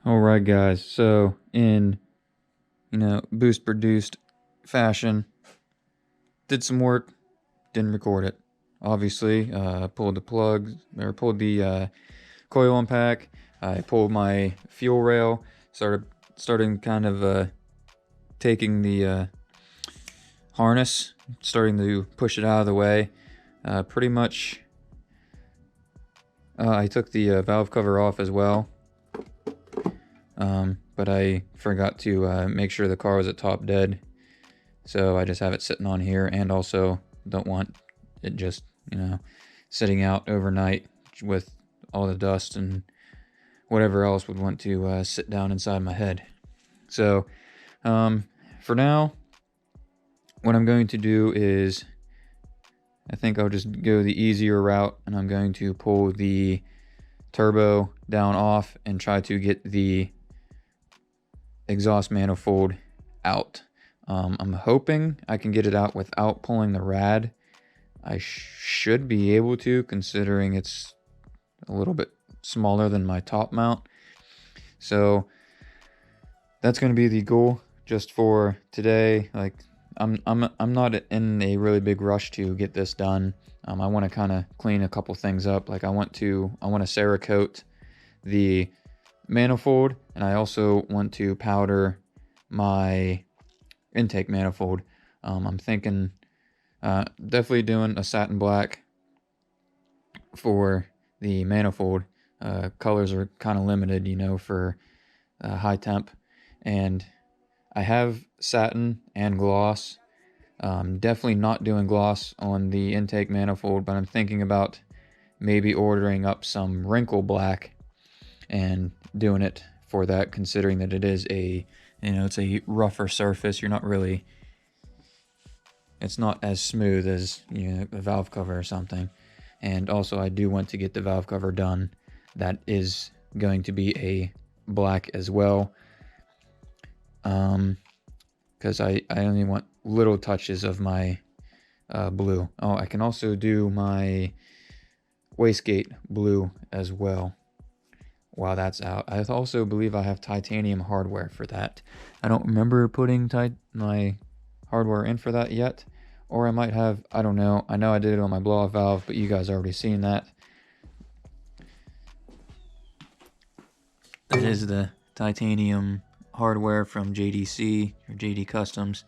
All right, guys. So in boost produced fashion, did some work, didn't record it. Obviously, pulled the plug or pulled the coil impact. I pulled my fuel rail. Starting kind of taking the harness, starting to push it out of the way. Pretty much, I took the valve cover off as well. But I forgot to make sure the car was at top dead. So I just have it sitting on here, and also don't want it just, sitting out overnight with all the dust and whatever else would want to sit down inside my head. So for now, what I'm going to do is I think I'll just go the easier route, and I'm going to pull the turbo down off and try to get the exhaust manifold out. I'm hoping I can get it out without pulling the rad. I should be able to, considering it's a little bit smaller than my top mount. So that's going to be the goal just for today. Like I'm not in a really big rush to get this done. I want to kind of clean a couple things up. Like I want to Cerakote the manifold, and I also want to powder my intake manifold. I'm thinking definitely doing a satin black for the manifold. Colors are kind of limited, for high temp, and I have satin and gloss. Definitely not doing gloss on the intake manifold, but I'm thinking about maybe ordering up some wrinkle black and doing it for that, considering that it is it's a rougher surface. It's not as smooth as a valve cover or something. And also I do want to get the valve cover done. That is going to be a black as well, because I only want little touches of my blue. Oh, I can also do my wastegate blue as well while that's out. I also believe I have titanium hardware for that. I don't remember putting my hardware in for that yet, or I might have. I don't know. I know I did it on my blow-off valve, but you guys already seen that. That is the titanium hardware from JDC or JD Customs,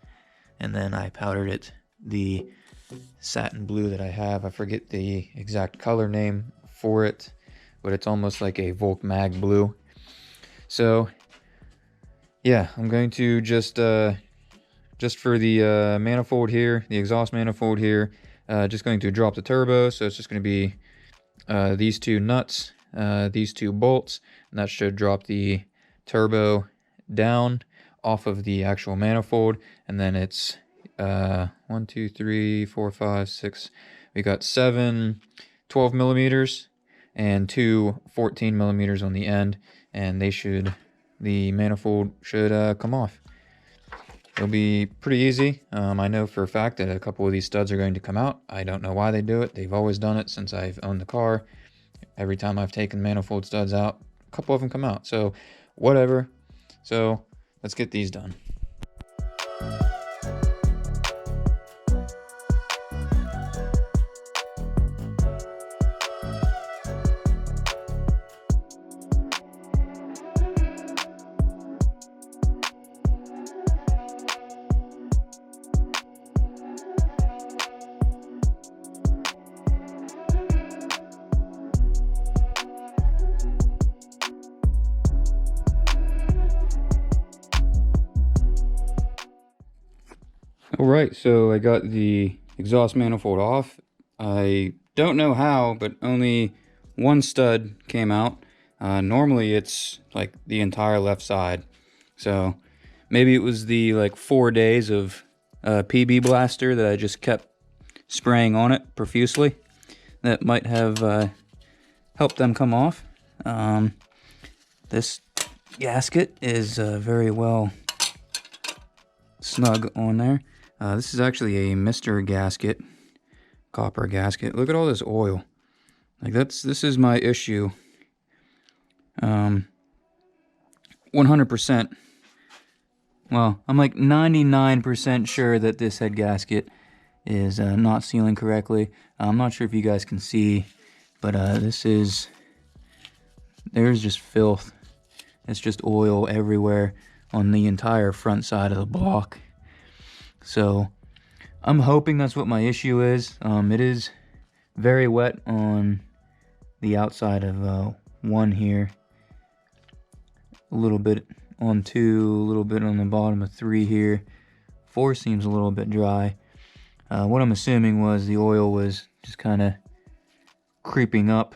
and then I powdered it the satin blue that I have. I forget the exact color name for it, but it's almost like a Volk Mag blue. So yeah, I'm going to just for the manifold here, the exhaust manifold here, just going to drop the turbo. So it's just going to be these two nuts, these two bolts, and that should drop the turbo down off of the actual manifold. And then it's 1, 2, 3, 4, 5, 6. We got 7 12 millimeters and 2 14 millimeters on the end, and the manifold should come off. It'll be pretty easy. I know for a fact that a couple of these studs are going to come out. I don't know why they do it. They've always done it since I've owned the car. Every time I've taken manifold studs out, a couple of them come out. So whatever. So let's get these done. Alright, so I got the exhaust manifold off. I don't know how, but only one stud came out. Normally it's like the entire left side. So maybe it was the 4 days of PB Blaster that I just kept spraying on it profusely that might have helped them come off. This gasket is very well snug on there. This is actually a Mr. gasket, copper gasket. Look at all this oil. This is my issue. 100%. Well, I'm like 99% sure that this head gasket is not sealing correctly. I'm not sure if you guys can see, but there's just filth. It's just oil everywhere on the entire front side of the block. So I'm hoping that's what my issue is. It is very wet on the outside of 1 here, a little bit on 2, a little bit on the bottom of 3 here. 4 seems a little bit dry. What I'm assuming was the oil was just kind of creeping up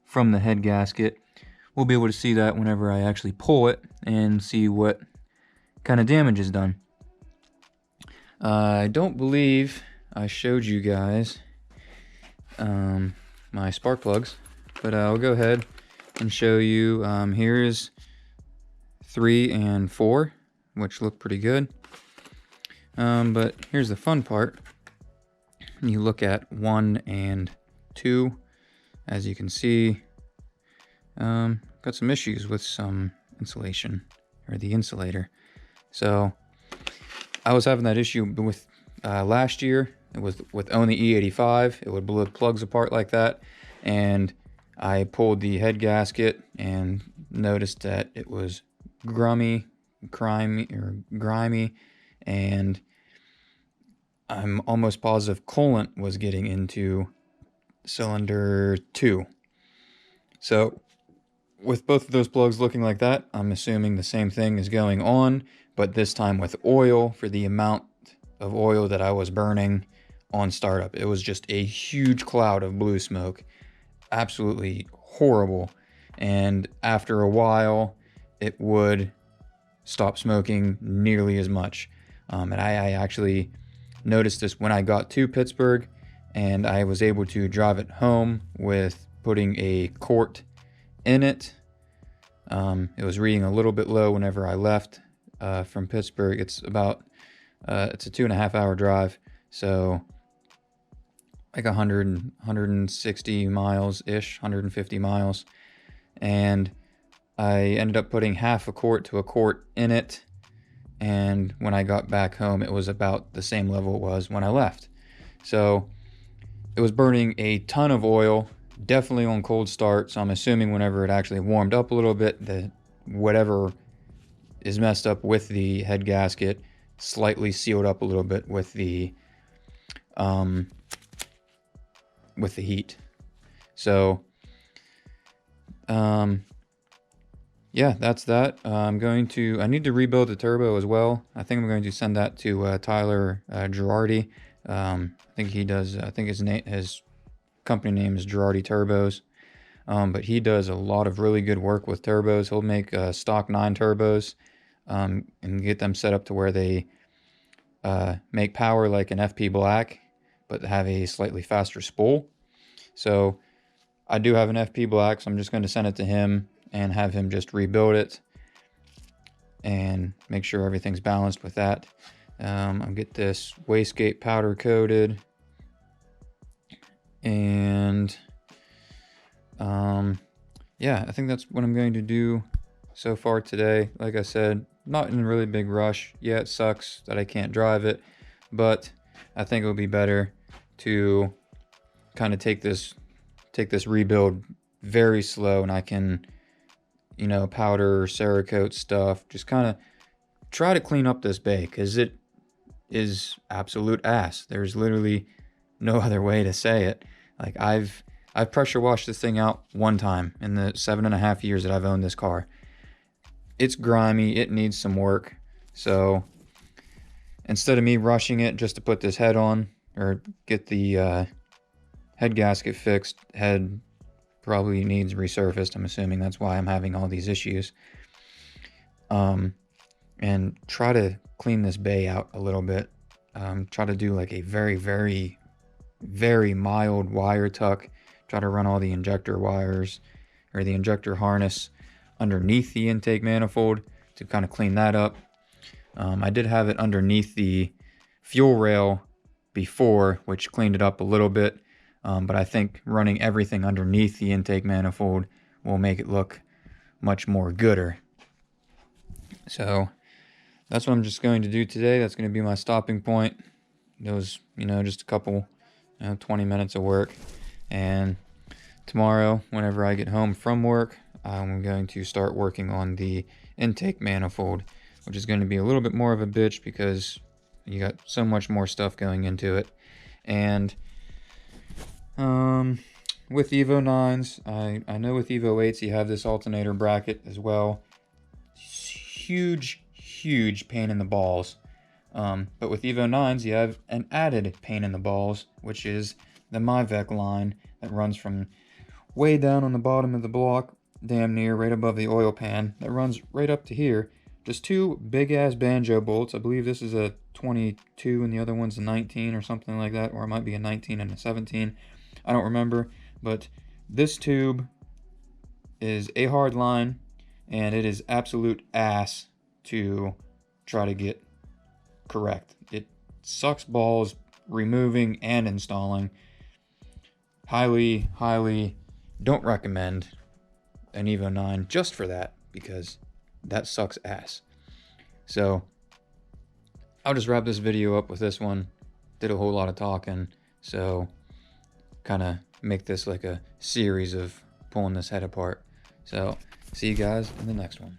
from the head gasket. We'll be able to see that whenever I actually pull it and see what kind of damage is done. I don't believe I showed you guys my spark plugs, but I'll go ahead and show you. Here's 3 and 4, which look pretty good. But here's the fun part. You look at 1 and 2, as you can see, got some issues with some insulation, or the insulator. So I was having that issue with last year. It was with only E85. It would blow plugs apart like that, and I pulled the head gasket and noticed that it was grimy, and I'm almost positive coolant was getting into cylinder 2. So with both of those plugs looking like that, I'm assuming the same thing is going on, but this time with oil, for the amount of oil that I was burning on startup. It was just a huge cloud of blue smoke. Absolutely horrible. And after a while, it would stop smoking nearly as much. And I actually noticed this when I got to Pittsburgh, and I was able to drive it home with putting a quart in it. It was reading a little bit low whenever I left from Pittsburgh. It's about it's a 2.5 hour drive, so like 160 miles ish, 150 miles. And I ended up putting half a quart to a quart in it, and when I got back home, it was about the same level it was when I left. So it was burning a ton of oil, definitely on cold start. So I'm assuming whenever it actually warmed up a little bit, that whatever is messed up with the head gasket slightly sealed up a little bit with the heat. So yeah, that's that. I need to rebuild the turbo as well. I think I'm going to send that to Tyler Girardi. I think he does. I think his company name is Girardi Turbos. But he does a lot of really good work with turbos. He'll make stock 9 turbos and get them set up to where they make power like an FP Black, but have a slightly faster spool. So I do have an FP Black, so I'm just going to send it to him and have him just rebuild it and make sure everything's balanced with that. I'll get this wastegate powder coated, and yeah, I think that's what I'm going to do so far today. Like I said, not in a really big rush. Yeah, it sucks that I can't drive it, but I think it'll be better to kind of take this rebuild very slow, and I can, powder, Cerakote stuff, just kind of try to clean up this bay, because it is absolute ass. There's literally no other way to say it. Like, I've pressure washed this thing out one time in the 7.5 years that I've owned this car. It's grimy, it needs some work. So instead of me rushing it just to put this head on or get the head gasket fixed, head probably needs resurfaced. I'm assuming that's why I'm having all these issues. And try to clean this bay out a little bit. Try to do like a very, very, very mild wire tuck. Try to run all the injector wires or the injector harness underneath the intake manifold to kind of clean that up. I did have it underneath the fuel rail before, which cleaned it up a little bit. But I think running everything underneath the intake manifold will make it look much more gooder. So that's what I'm just going to do today. That's going to be my stopping point. Those, just a couple, 20 minutes of work. And tomorrow, whenever I get home from work, I'm going to start working on the intake manifold, which is going to be a little bit more of a bitch because you got so much more stuff going into it. And with Evo 9s, I know with Evo 8s you have this alternator bracket as well. Huge pain in the balls. But with Evo 9s you have an added pain in the balls, which is the Mivec line that runs from way down on the bottom of the block, damn near right above the oil pan, that runs right up to here. Just two big ass banjo bolts. I believe this is a 22 and the other one's a 19 or something like that, or it might be a 19 and a 17. I don't remember, but this tube is a hard line, and it is absolute ass to try to get correct. It sucks balls removing and installing. Highly don't recommend an Evo 9 just for that, because that sucks ass. So I'll just wrap this video up with this one. Did a whole lot of talking, so kind of make this like a series of pulling this head apart. So see you guys in the next one.